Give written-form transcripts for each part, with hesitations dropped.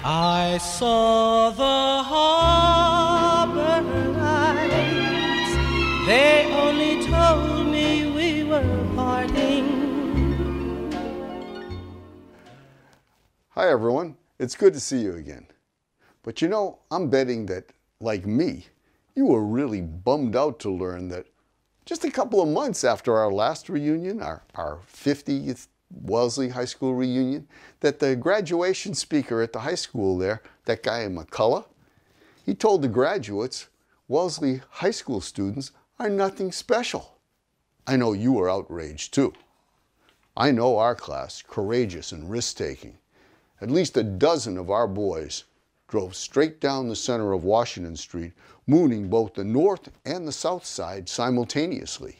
I saw the harbor lights. They only told me we were parting. Hi everyone, it's good to see you again. But you know, I'm betting that, like me, you were really bummed out to learn that just a couple of months after our last reunion, our 50th Wellesley High School reunion, that the graduation speaker at the high school there, that guy in McCullough, he told the graduates, Wellesley High School students are nothing special. I know you were outraged too. I know our class, courageous and risk-taking. At least a dozen of our boys drove straight down the center of Washington Street, mooning both the north and the south side simultaneously.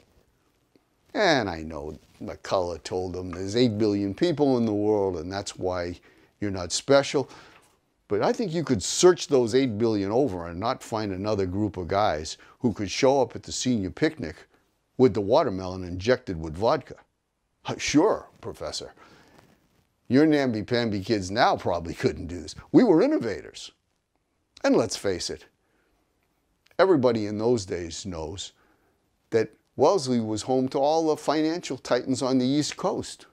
And I know McCullough told them there's 8 billion people in the world and that's why you're not special. But I think you could search those 8 billion over and not find another group of guys who could show up at the senior picnic with the watermelon injected with vodka. Sure, Professor. Your namby-pamby kids now probably couldn't do this. We were innovators. And let's face it, everybody in those days knows that Wellesley was home to all the financial titans on the East Coast.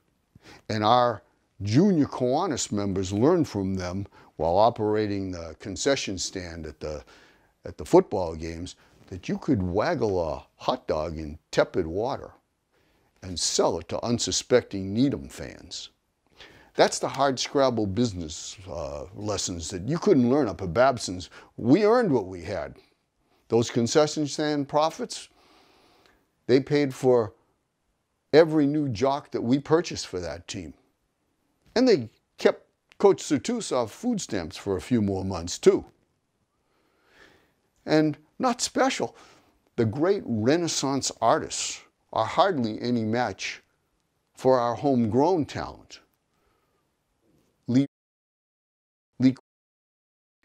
And our junior Kiwanis members learned from them while operating the concession stand at the football games that you could waggle a hot dog in tepid water and sell it to unsuspecting Needham fans. That's the hard-scrabble business lessons that you couldn't learn up at Babson's. We earned what we had. Those concession stand profits, they paid for every new jock that we purchased for that team. And they kept Coach Sertus off food stamps for a few more months too. And not special, the great Renaissance artists are hardly any match for our homegrown talent. Lee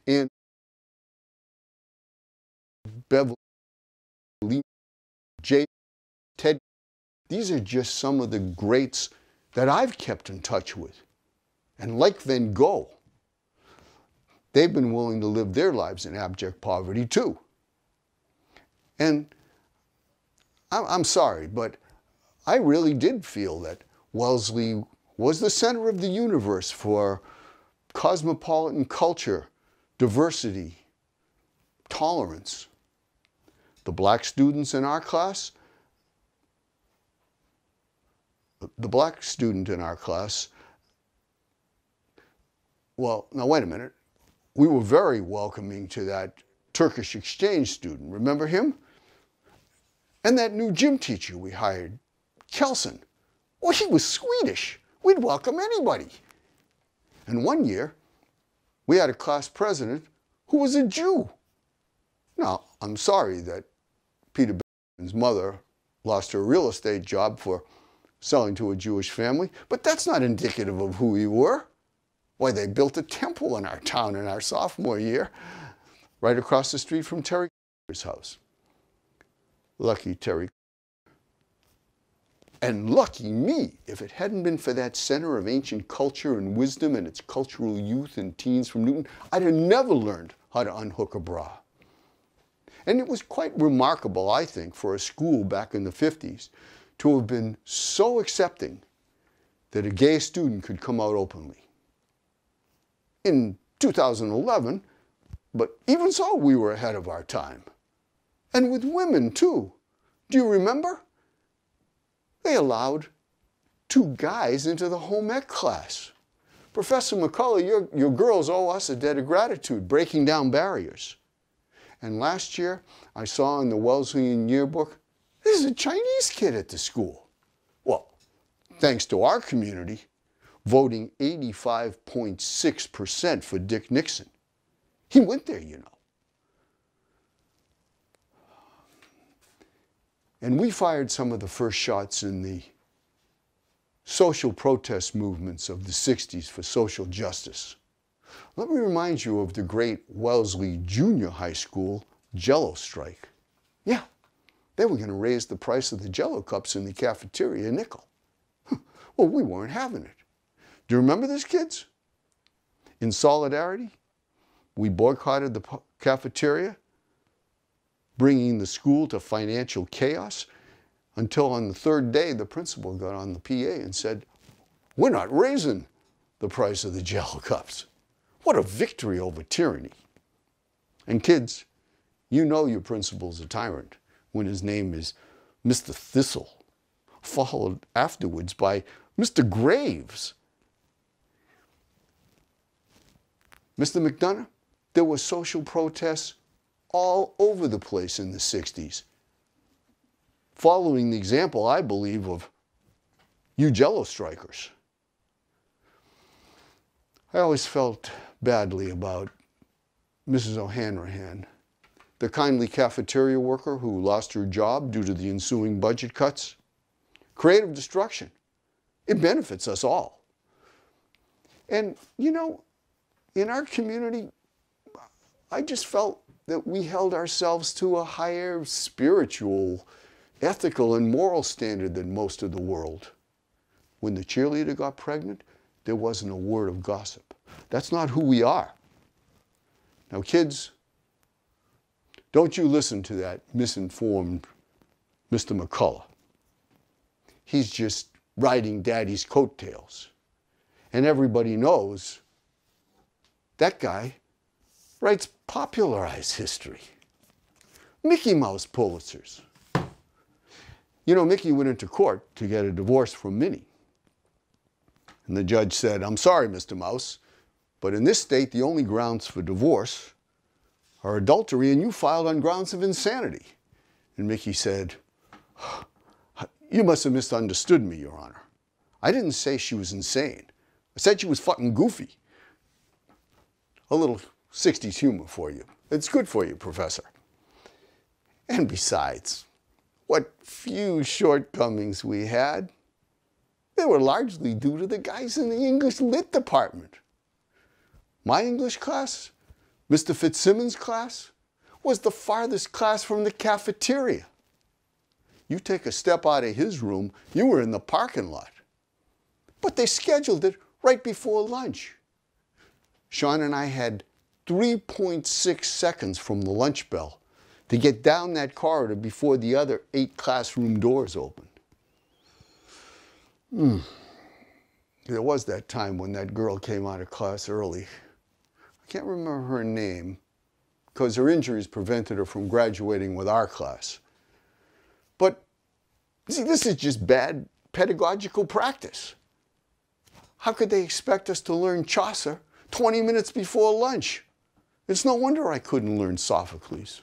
and Beverly, Lee, Jay, Ted, these are just some of the greats that I've kept in touch with. And like Van Gogh, they've been willing to live their lives in abject poverty too. And I'm sorry, but I really did feel that Wellesley was the center of the universe for cosmopolitan culture, diversity, tolerance. The black students in our class, well, now wait a minute. We were very welcoming to that Turkish exchange student. Remember him? And that new gym teacher we hired, Kelson. Well, he was Swedish. We'd welcome anybody. And one year, we had a class president who was a Jew. Now, I'm sorry that Peter Benjamin's mother lost her real estate job for selling to a Jewish family, but that's not indicative of who we were. Why, they built a temple in our town in our sophomore year, right across the street from Terry's house. Lucky Terry. And lucky me, if it hadn't been for that center of ancient culture and wisdom and its cultural youth and teens from Newton, I'd have never learned how to unhook a bra. And it was quite remarkable, I think, for a school back in the 50s to have been so accepting that a gay student could come out openly. In 2011, but even so, we were ahead of our time. And with women, too. Do you remember? They allowed 2 guys into the home ec class. Professor McCullough, your girls owe us a debt of gratitude, breaking down barriers. And last year, I saw in the Wesleyan yearbook, there's a Chinese kid at the school. Well, thanks to our community, voting 85.6% for Dick Nixon. He went there, you know. And we fired some of the first shots in the social protest movements of the 60s for social justice. Let me remind you of the great Wellesley Junior High School Jell-O strike. Yeah, they were going to raise the price of the Jell-O cups in the cafeteria a nickel. Well, we weren't having it. Do you remember this, kids? In solidarity, we boycotted the cafeteria, bringing the school to financial chaos, until on the third day, the principal got on the PA and said, "We're not raising the price of the Jello cups." What a victory over tyranny. And kids, you know your principal's a tyrant when his name is Mr. Thistle, followed afterwards by Mr. Graves. Mr. McDonough, there were social protests all over the place in the 60s, following the example, I believe, of you Jello strikers. I always felt badly about Mrs. O'Hanrahan, the kindly cafeteria worker who lost her job due to the ensuing budget cuts. Creative destruction. It benefits us all. And, you know, in our community, I just felt that we held ourselves to a higher spiritual, ethical, and moral standard than most of the world. When the cheerleader got pregnant, there wasn't a word of gossip. That's not who we are. Now, kids, don't you listen to that misinformed Mr. McCullough. He's just riding Daddy's coattails. And everybody knows that guy writes popularized history. Mickey Mouse Pulitzers. You know, Mickey went into court to get a divorce from Minnie. And the judge said, "I'm sorry, Mr. Mouse, but in this state, the only grounds for divorce are adultery, and you filed on grounds of insanity." And Mickey said, "You must have misunderstood me, Your Honor. I didn't say she was insane. I said she was fucking goofy." A little 60s humor for you. It's good for you, Professor. And besides, what few shortcomings we had, they were largely due to the guys in the English Lit department. My English class, Mr. Fitzsimmons' class, was the farthest class from the cafeteria. You take a step out of his room, you were in the parking lot. But they scheduled it right before lunch. Sean and I had 3.6 seconds from the lunch bell to get down that corridor before the other 8 classroom doors opened. There was that time when that girl came out of class early. I can't remember her name because her injuries prevented her from graduating with our class. But see, this is just bad pedagogical practice. How could they expect us to learn Chaucer 20 minutes before lunch? It's no wonder I couldn't learn Sophocles.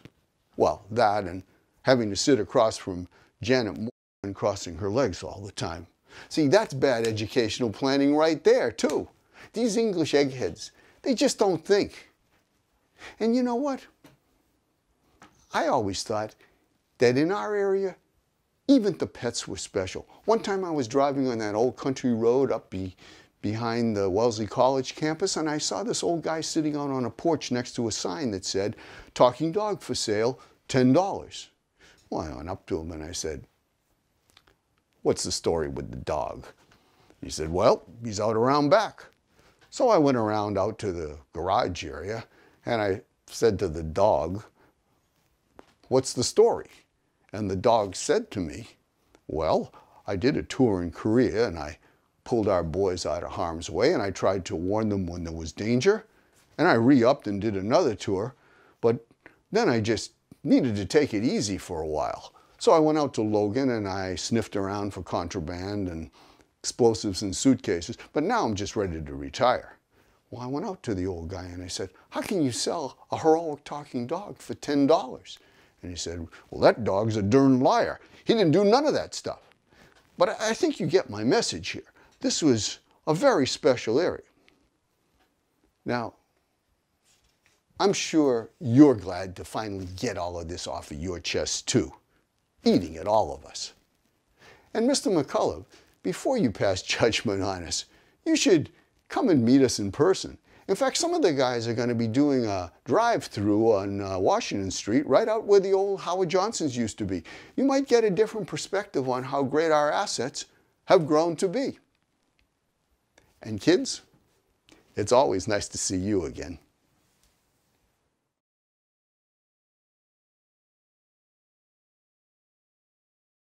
Well, that and having to sit across from Janet Moore and crossing her legs all the time. See, that's bad educational planning right there, too. These English eggheads, they just don't think. And you know what? I always thought that in our area, even the pets were special. One time I was driving on that old country road up behind the Wellesley College campus, and I saw this old guy sitting out on a porch next to a sign that said, "Talking dog for sale, $10. Well, I went up to him and I said, "What's the story with the dog?" He said, "Well, he's out around back." So I went around out to the garage area and I said to the dog, "What's the story?" And the dog said to me, "Well, I did a tour in Korea and I pulled our boys out of harm's way and I tried to warn them when there was danger. And I re-upped and did another tour, but then I just needed to take it easy for a while. So I went out to Logan and I sniffed around for contraband and explosives in suitcases, but now I'm just ready to retire." Well, I went out to the old guy and I said, "How can you sell a heroic talking dog for $10? And he said, "Well, that dog's a darn liar. He didn't do none of that stuff." But I think you get my message here. This was a very special area. Now, I'm sure you're glad to finally get all of this off of your chest too, eating at all of us. And Mr. McCullough, before you pass judgment on us, you should come and meet us in person. In fact, some of the guys are going to be doing a drive-through on Washington Street, right out where the old Howard Johnsons used to be. You might get a different perspective on how great our assets have grown to be. And kids, It's always nice to see you again.